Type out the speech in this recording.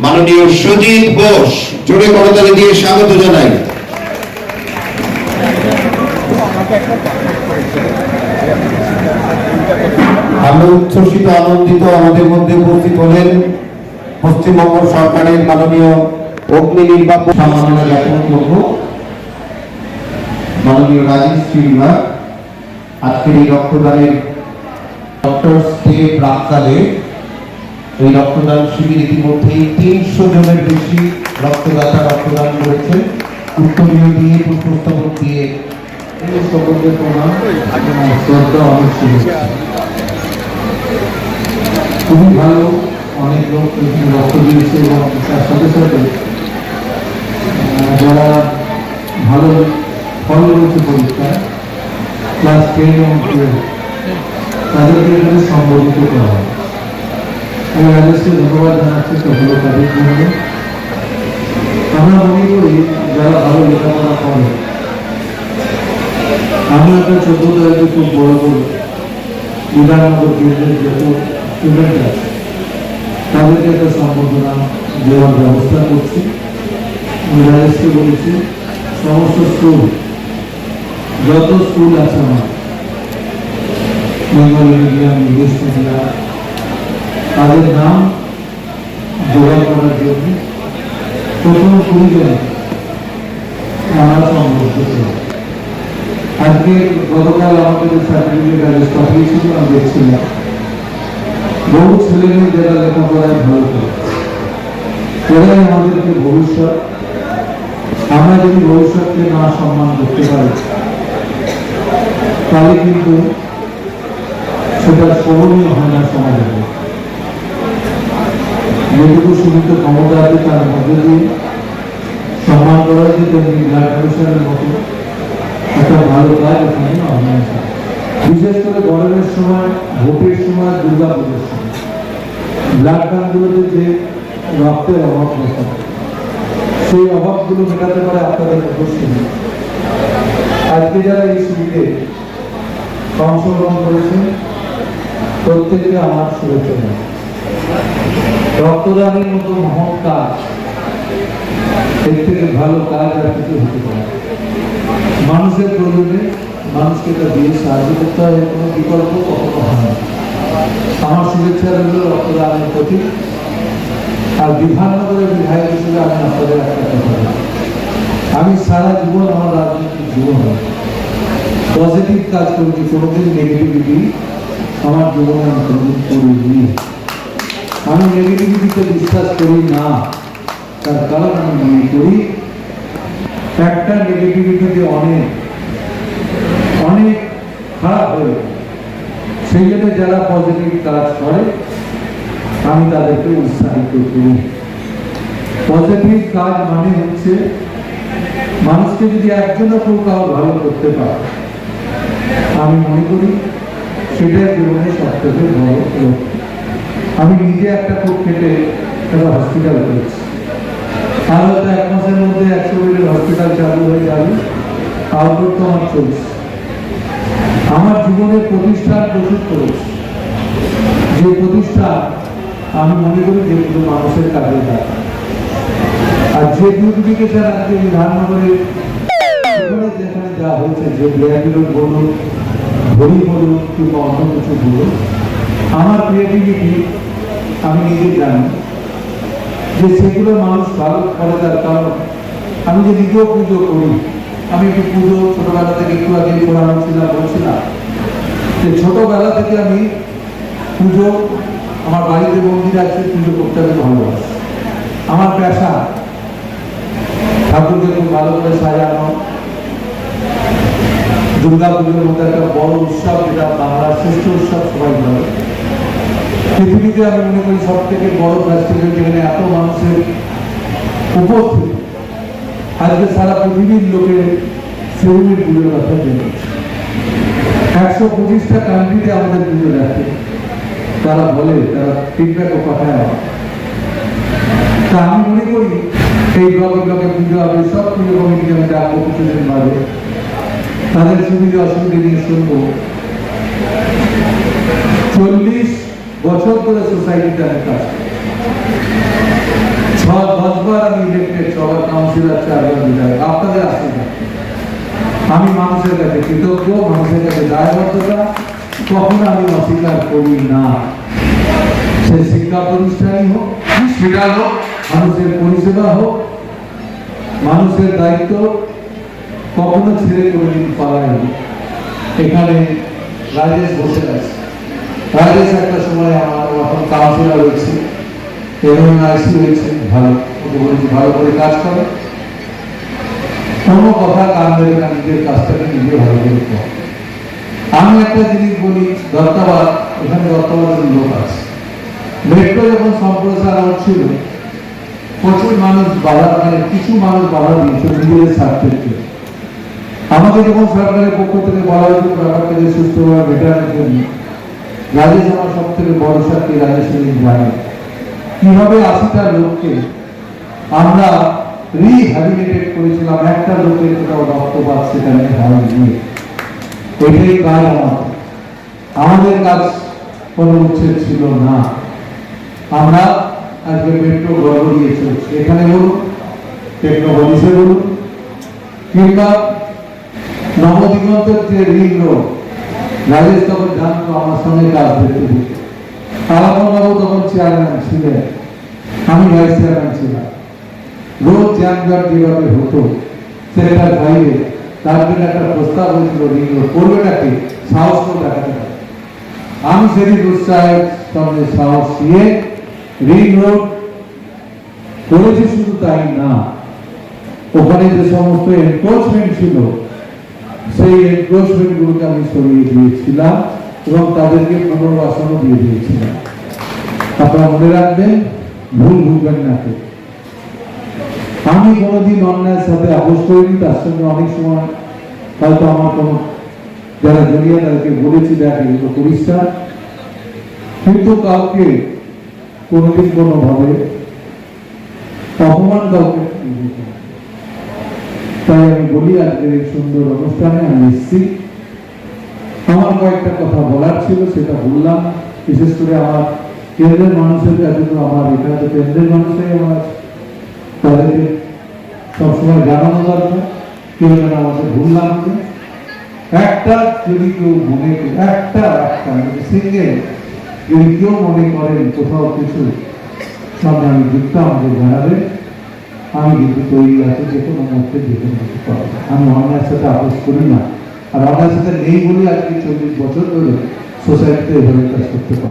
মাননীয় সুজিত বোস, জোরে করতালি দিয়ে স্বাগত জানাই। আমি উচ্ছ্বসিত আনন্দিত আমাদের মধ্যে উপস্থিত হলেন পশ্চিমবঙ্গ সরকারের মাননীয় অগ্নি নির্বাপক সম্মাননা জ্ঞাপন করব মাননীয় রাজীব শ্রীনিবাস। আজকের এই রক্তদানের ডক্টরস ডে প্রাক্কালে এই রক্তদান শিবির ইতিমধ্যেই ৩০০ জনের বেশি রক্তদাতা রক্তদান করেছেন। উত্তরীয় দিয়ে পুষ্পস্তবক দিয়ে সকলকে প্রণাম, শ্রদ্ধা অবশ্যই। খুবই ভালো, অনেক লোক রক্ত দিয়েছে এবং তার সাথে সাথে যারা ভালো ফল রয়েছে পরীক্ষায় ক্লাস 10 এবং 12 তাদেরকে এখানে সম্বোধিত করা হয়। আমি রাজেশকে ধন্যবাদ জানাচ্ছি সকল তাদের জন্য। আমরা মনে করি যারা ভালো লেখাপড়া করে, আমি একটা 14 তারিখে খুব বড় করে বিধাননগর কেন্দ্রের যত স্টুডেন্ট আছে তাদেরকে একটা সম্বোধনা দেওয়ার ব্যবস্থা করছি। আমি রাজেশকে বলেছি সমস্ত স্কুল, যত স্কুল আছে আমার বেঙ্গলি মিডিয়াম, ইংলিশ মিডিয়াম, তাদের নাম জোগাড় করার জন্য প্রথম 20 জন আমরা সম্বোধিত করি। আজকে গতকাল আমাদের সার্টিফিকেট রাজেশ পাঠিয়েছিল, আমি দেখছিলাম বহু ছেলেমেয়ে যারা লেখাপড়ায় ভালো করে, এরাই আমাদেরকে ভবিষ্যৎ। আমরা যদি ভবিষ্যৎকে না সম্মান করতে পারি তাহলে কিন্তু সেটা স্মরণীয় হয় না সমাজে। যেটুকু সীমিত ক্ষমতা আছে তার মধ্যে দিয়ে সম্মান করা যে তেমনি ব্লাড প্রেশারের মতো একটা ভালো কাজ এখানে অর্গানাইজ হয়। বিশেষ করে গরমের সময়, ভোটের সময়, দুর্গা পুজোর সময় ব্লাড ব্যাঙ্কগুলোতে যে রক্তের অভাব দেখা যায়, সেই অভাবগুলো মেটাতে পারে আপনাদের উপস্থিত। আজকে যারা এই শিবিরে অংশগ্রহণ করেছেন প্রত্যেককে আমার শুভেচ্ছা জানাই। রক্তদানের মতো মহৎ কাজ, এর থেকে ভালো কাজ আর কিছু হতে পারে। মানুষের প্রয়োজনে মানুষকে তা দিয়ে সাহায্য করতে হয়, কোনো বিকল্প কখনো হয় না। আমার শুভেচ্ছা রইল রক্তদানের প্রতি। আর বিধাননগরের বিধায়ক হিসেবে আমি আপনাদের একটা কথা বলি, আমি সারা জীবন আমার রাজনৈতিক জীবন পজিটিভ কাজ করেছি, কোনোদিন নেগেটিভিটি আমার জীবনে আমি কোনোদিন করিনি। আমি নেগেটিভিটিতে বিশ্বাস করি না, তার কারণ আমি মনে করি একটা নেগেটিভিটিতে অনেক অনেক খারাপ হয়ে, সেই জন্য যারা পজিটিভ কাজ করে আমি তাদেরকে উৎসাহিত করি। পজিটিভ কাজ মানে হচ্ছে মানুষকে যদি একজনও কেউ কাউ ভালো করতে পারে, আমি মনে করি সেটাই জীবনে সবথেকে বড় লক্ষ্য। আমি নিজে একটা খুব খেটে একটা হসপিটাল করেছি, আর হয়তো 1 মাসের মধ্যে 100 বেডের হসপিটাল চালু হয়ে যাবে, আউটডোর তো আমার চলছে। আমার জীবনের প্রতিষ্ঠান প্রস্তুত করেছি, যে প্রতিষ্ঠান আমি মনে করি যেগুলো মানুষের কাজে লাগে। আর যে বিউটিফিকেশন আজকে বিধাননগরে যেখানে যা হয়েছে, যে ব্ল্যাকগুলো বলুন, ঘড়ি বলুন কিংবা অন্য কিছু বলুন, আমার ক্রিয়েটিভিটি আমি নিজে জানি যে সেগুলো মানুষ ভালো করে। তার কারণ আমি যে নিজেও পুজো করি, আমি একটু পুজো ছোটবেলা থেকে একটু আগে পড়ানো ছিলাম, বলছিলাম যে ছোটবেলা থেকে আমি পুজো, আমার বাড়িতে মন্দির আছে, পুজো করতে আমি ভালোবাসি। আমার পেশা ঠাকুরকে খুব ভালো করে সাজানো। দুর্গা পুজোর মধ্যে একটা বড় উৎসব, যেটা বাংলার শ্রেষ্ঠ উৎসব, সবাই ভালো। পৃথিবীতে আমি মনে করি সব থেকে বড় ফেস্টিভ্যাল, যেখানে এত মানুষের উপস্থিত। আজকে সারা পৃথিবীর লোকের সেরুমের পুজোর কথা জেনেছে। 125টা কান্ট্রিতে আমাদের পুজো দেখে, তারা বলে, তারা ফিডব্যাকও পাঠায়। তা আমি মনে করি এই ব্লকে ব্লকে পুজো হবে, সব পুজো কমিটি আমি ডাকবো কিছুদিন বাদে, তাদের সুবিধা অসুবিধা নিয়ে শুনবো। 40 বছর ধরে সোসাইটিতে আমি কাজ করি। কাছে কৃতজ্ঞ, মানুষের কাছে দায়বদ্ধতা কখনো আমি অস্বীকার করি না। সে শিক্ষা প্রতিষ্ঠানই হোক, হসপিটাল হোক, মানুষের পরিষেবা হোক, মানুষের দায়িত্ব কখনো ছেড়ে কোনোদিন পালায়। এখানে রাজেশ বসে আছে। রাজেশ একটা সময় আমার এখন কাউন্সিলর হয়েছে, এবং আইসি হয়েছে, ভালো ভালো করে কাজ করে। কোনো কথা কান ধরে না, নিজের কাজটাকে নিজে ভালো করে করে। আমি একটা জিনিস বলি, দত্তাবাদ, এখানে দত্তাবাদের লোক আছে। মেট্রো যখন সম্প্রসারণ হচ্ছিল, প্রচুর মানুষ বাধা, মানে কিছু মানুষ বাধা দিয়েছে নিজেদের স্বার্থের জন্য। আমাকে যখন সরকারের পক্ষ থেকে বলা হয়েছিল ব্যাপারটাকে সুস্থভাবে মেটানোর জন্য, রাজেশ আমার সব থেকে বড় সাথী, রাজেশ জানে কিভাবে 80টা লোককে আমরা রিহ্যাবিলিটেট করেছিলাম। একটা লোকের কোথাও রক্তপাত সেখানে হয়নি। এটাই কাজ আমাদের কাজ কোনো উচ্ছেদ ছিল না। আমরা আজকে মেট্রো গর্ব দিয়ে চলছি। এখানে বলুন, টেকনোলজিসে বলুন, কিংবা নবদিগন্তের যে রিং রোড, রাজেশ তখন জানতো আমার সঙ্গে কাজ দেখতে দিত। আলাপনবাবু তখন চেয়ারম্যান ছিলেন, আমি ভাইস চেয়ারম্যান ছিলাম। রোজ জ্যামজট যেভাবে হতো সেটার বাইরে, তার জন্য একটা প্রস্তাব হয়েছিল রিং রোড করবেটাকে সাহস করে দেখাতে হবে। আমি সেদিন উৎসাহের সঙ্গে সাহস দিয়ে রিং রোড করেছি। শুধু তাই না, ওখানে যে সমস্ত এনক্রোচমেন্ট ছিল সেই এনক্রোচমেন্ট গুলোকে আমি সরিয়ে দিয়েছিলাম এবং তাদেরকে পুনর্বাসনও দিয়ে দিয়েছিলাম। আপনারা মনে রাখবেন, ভুল ভুলবেন না। আমি কোনোদিন অন্যায়ের সাথে আপোষ করিনি। তার সঙ্গে অনেক সময় হয়তো আমার কোনো যারা জড়িয়ে তাদেরকে বলেছি, দেখ এগুলো করিস না, কিন্তু কাউকে কোনোদিন কোনোভাবে অপমান কাউকে। তাই আমি বলি, আজকের এই সুন্দর অনুষ্ঠানে আমি এসেছি। আমার কয়েকটা কথা বলার ছিল, সেটা বললাম। বিশেষ করে আমার কেন্দ্রের মানুষের কাছে, তো আমার এখানে তো কেন্দ্রের মানুষই আমার, তাদেরকে সবসময় জানানো দরকার। কেউ যেন আমাকে ভুল না হবে। একটা যদি কেউ মনে করে, একটা সিঙ্গেল যদি কেউ মনে করেন কোথাও কিছু সামনে আমি যুক্ত, আমাকে জানাবে। আমি কিন্তু তৈরি আছি যে কোনো মুহূর্তে যে কোনো কিছু পাবো। আমি অন্যায়ের সাথে আপোষ করি না, আর অন্যায়ের সাথে নেই বলে আজকে 40 বছর ধরে সোসাইটিতে এভাবে কাজ করতে পারি।